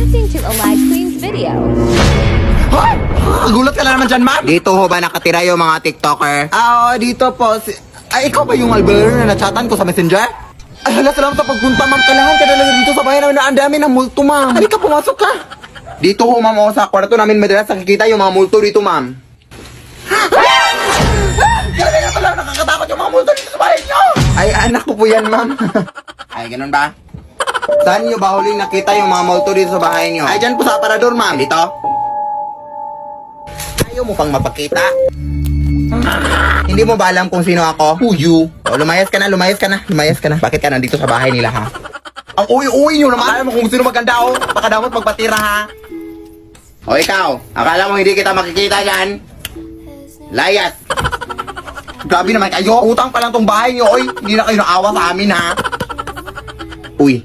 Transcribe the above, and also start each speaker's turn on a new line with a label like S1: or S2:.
S1: Connecting to a live Queen's video.
S2: Hoy! Gulat ka na naman dyan, ma'am.
S3: Dito ho ba nakatira yung mga TikToker?
S2: Dito po. Ay, ikaw ba yung albularyo na nachatan ko sa messenger? Ay, hala, salamat sa pagpunta, ma'am. Kailangan ka talaga dito sa bahay namin na ang dami ng multo, ma'am. Halika, pumasok ka.
S3: Dito ho, ma'am, ako sa kwarto namin madalas nakikita yung mga multo dito, ma'am.
S2: Grabe nga talaga, nakakatakot yung mga multo dito sa bahay niyo.
S3: Ay, anak ko po yan, ma'am. Ay, ganun ba? Saan niyo ba huling nakita yung mga multo dito sa bahay niyo? Ay, dyan po sa aparador, ma'am. Dito? Ayaw mo pang mapakita? Hindi mo ba alam kung sino ako?
S2: Who you?
S3: O, lumayas ka na. Bakit ka nandito sa bahay nila, ha?
S2: Ang uwi-uwi niyo naman. Alam mo kung sino maganda, oh. Baka dapat magpatira, ha?
S3: O, ikaw, akala mo hindi kita makikita dyan? Layas!
S2: Grabe naman kayo. Utang pa lang tong bahay niyo, oy. Hindi na kayo naawa sa amin, ha?
S3: Uy,